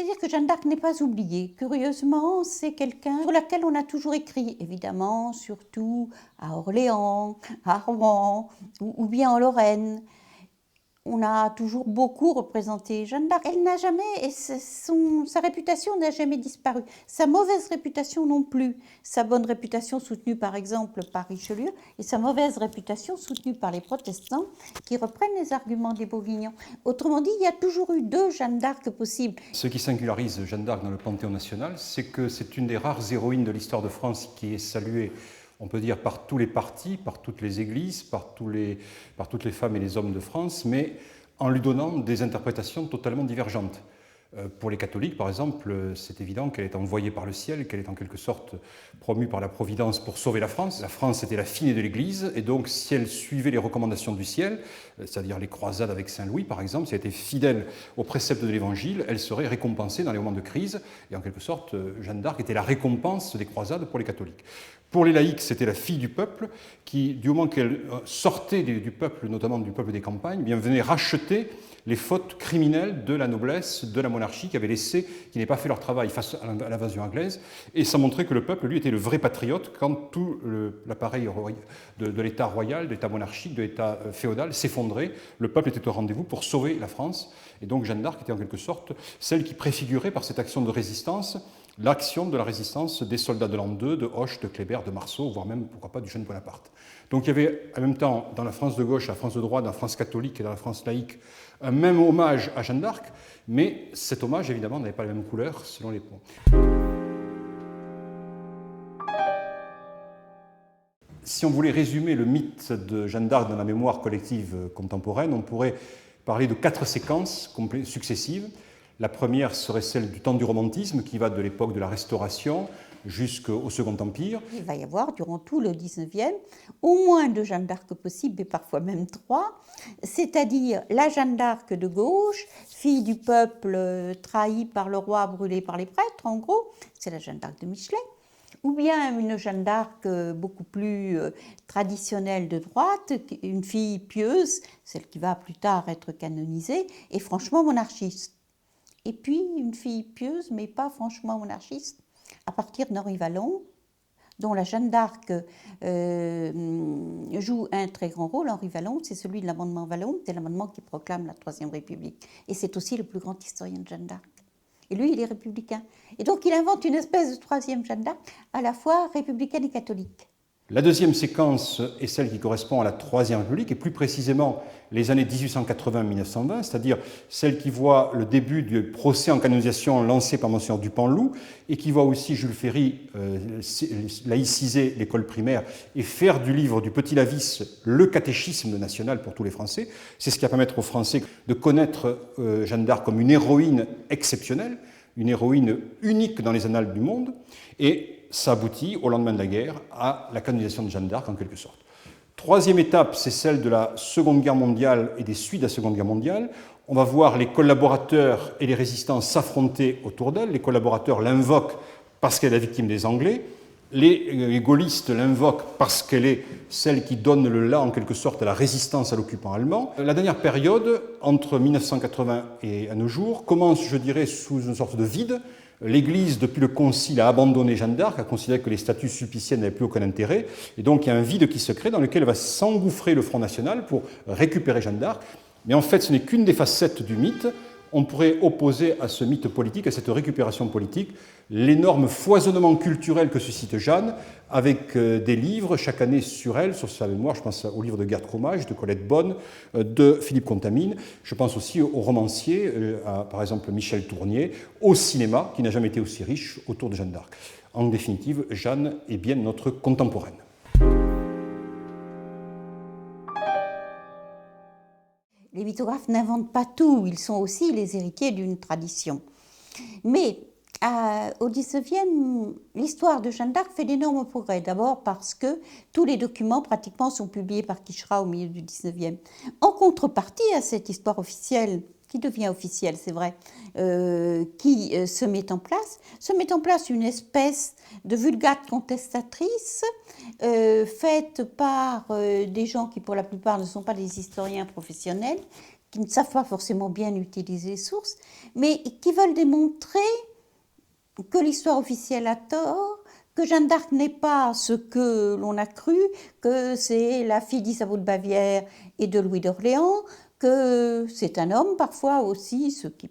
C'est-à-dire que Jeanne d'Arc n'est pas oubliée. Curieusement, c'est quelqu'un sur laquelle on a toujours écrit, évidemment, surtout à Orléans, à Rouen ou bien en Lorraine. On a toujours beaucoup représenté Jeanne d'Arc. Elle n'a jamais, et sa réputation n'a jamais disparu. Sa mauvaise réputation non plus. Sa bonne réputation soutenue par exemple par Richelieu et sa mauvaise réputation soutenue par les protestants qui reprennent les arguments des Bourguignons. Autrement dit, il y a toujours eu deux Jeanne d'Arc possibles. Ce qui singularise Jeanne d'Arc dans le Panthéon national, c'est que c'est une des rares héroïnes de l'histoire de France qui est saluée, on peut dire, par tous les partis, par toutes les églises, par toutes les femmes et les hommes de France, mais en lui donnant des interprétations totalement divergentes. Pour les catholiques, par exemple, c'est évident qu'elle est envoyée par le ciel, qu'elle est en quelque sorte promue par la Providence pour sauver la France. La France était la fille de l'Église, et donc si elle suivait les recommandations du ciel, c'est-à-dire les croisades avec Saint-Louis, par exemple, si elle était fidèle aux préceptes de l'Évangile, elle serait récompensée dans les moments de crise, et en quelque sorte, Jeanne d'Arc était la récompense des croisades pour les catholiques. Pour les laïcs, c'était la fille du peuple qui, du moment qu'elle sortait du peuple, notamment du peuple des campagnes, eh bien, venait racheter les fautes criminelles de la noblesse, de la monarchie, qui n'avaient pas fait leur travail face à l'invasion anglaise. Et ça montrait que le peuple, lui, était le vrai patriote quand tout l'appareil de l'État royal, de l'État monarchique, de l'État féodal s'effondrait. Le peuple était au rendez-vous pour sauver la France. Et donc Jeanne d'Arc était en quelque sorte celle qui préfigurait par cette action de résistance l'action de la résistance des soldats de l'an 2, de Hoche, de Kléber, de Marceau, voire même, pourquoi pas, du jeune Bonaparte. Donc il y avait en même temps, dans la France de gauche, la France de droite, dans la France catholique et dans la France laïque, un même hommage à Jeanne d'Arc, mais cet hommage, évidemment, n'avait pas la même couleur selon les points. Si on voulait résumer le mythe de Jeanne d'Arc dans la mémoire collective contemporaine, on pourrait parler de 4 séquences successives. La première serait celle du temps du romantisme, qui va de l'époque de la Restauration jusqu'au Second Empire. Il va y avoir, durant tout le XIXe, au moins 2 Jeanne d'Arc possibles, et parfois même 3, c'est-à-dire la Jeanne d'Arc de gauche, fille du peuple trahie par le roi, brûlée par les prêtres, en gros, c'est la Jeanne d'Arc de Michelet, ou bien une Jeanne d'Arc beaucoup plus traditionnelle de droite, une fille pieuse, celle qui va plus tard être canonisée, et franchement monarchiste. Et puis une fille pieuse, mais pas franchement monarchiste, à partir d'Henri Wallon, dont la Jeanne d'Arc joue un très grand rôle. Henri Wallon, c'est celui de l'amendement Wallon, c'est l'amendement qui proclame la Troisième République. Et c'est aussi le plus grand historien de Jeanne d'Arc. Et lui, il est républicain. Et donc il invente une espèce de troisième Jeanne d'Arc, à la fois républicaine et catholique. La deuxième séquence est celle qui correspond à la Troisième République, et plus précisément les années 1880-1920, c'est-à-dire celle qui voit le début du procès en canonisation lancé par Monseigneur Dupanloup, et qui voit aussi Jules Ferry laïciser l'école primaire et faire du livre du Petit Lavis le catéchisme national pour tous les Français. C'est ce qui va permettre aux Français de connaître Jeanne d'Arc comme une héroïne exceptionnelle, une héroïne unique dans les annales du monde, et ça aboutit, au lendemain de la guerre, à la canonisation de Jeanne d'Arc, en quelque sorte. Troisième étape, c'est celle de la Seconde Guerre mondiale et des suites de la Seconde Guerre mondiale. On va voir les collaborateurs et les résistants s'affronter autour d'elle. Les collaborateurs l'invoquent parce qu'elle est la victime des Anglais. Les gaullistes l'invoquent parce qu'elle est celle qui donne le la, en quelque sorte, à la résistance à l'occupant allemand. La dernière période, entre 1980 et à nos jours, commence, je dirais, sous une sorte de vide. L'Église, depuis le Concile, a abandonné Jeanne d'Arc, a considéré que les statuts sulpiciels n'avaient plus aucun intérêt, et donc il y a un vide qui se crée dans lequel va s'engouffrer le Front National pour récupérer Jeanne d'Arc. Mais en fait, ce n'est qu'une des facettes du mythe. On pourrait opposer à ce mythe politique, à cette récupération politique, l'énorme foisonnement culturel que suscite Jeanne, avec des livres chaque année sur elle, sur sa mémoire. Je pense au livre de Gerd Chromage, de Colette Bonne, de Philippe Contamine. Je pense aussi aux romanciers, par exemple Michel Tournier, au cinéma, qui n'a jamais été aussi riche autour de Jeanne d'Arc. En définitive, Jeanne est bien notre contemporaine. Les mythographes n'inventent pas tout, ils sont aussi les héritiers d'une tradition. Mais au XIXe, l'histoire de Jeanne d'Arc fait d'énormes progrès. D'abord parce que tous les documents pratiquement sont publiés par Quicherat au milieu du XIXe. En contrepartie à cette histoire officielle, qui devient officielle, c'est vrai, qui se met en place une espèce de vulgate contestatrice faite par des gens qui pour la plupart ne sont pas des historiens professionnels, qui ne savent pas forcément bien utiliser les sources, mais qui veulent démontrer que l'histoire officielle a tort, que Jeanne d'Arc n'est pas ce que l'on a cru, que c'est la fille d'Isabeau de Bavière et de Louis d'Orléans, que c'est un homme parfois aussi, ce qui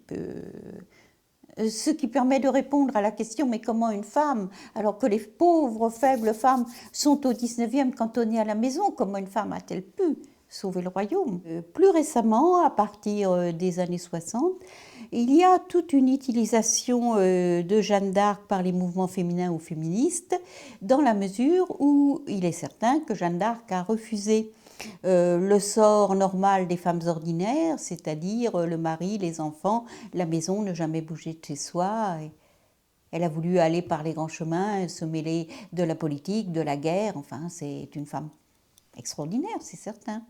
permet de répondre à la question, mais comment une femme, alors que les pauvres, faibles femmes sont au 19e cantonnées à la maison, comment une femme a-t-elle pu sauver le royaume? Plus récemment, à partir des années 60, il y a toute une utilisation de Jeanne d'Arc par les mouvements féminins ou féministes, dans la mesure où il est certain que Jeanne d'Arc a refusé le sort normal des femmes ordinaires, c'est-à-dire le mari, les enfants, la maison, ne jamais bouger de chez soi. Et elle a voulu aller par les grands chemins, se mêler de la politique, de la guerre. Enfin, c'est une femme extraordinaire, c'est certain.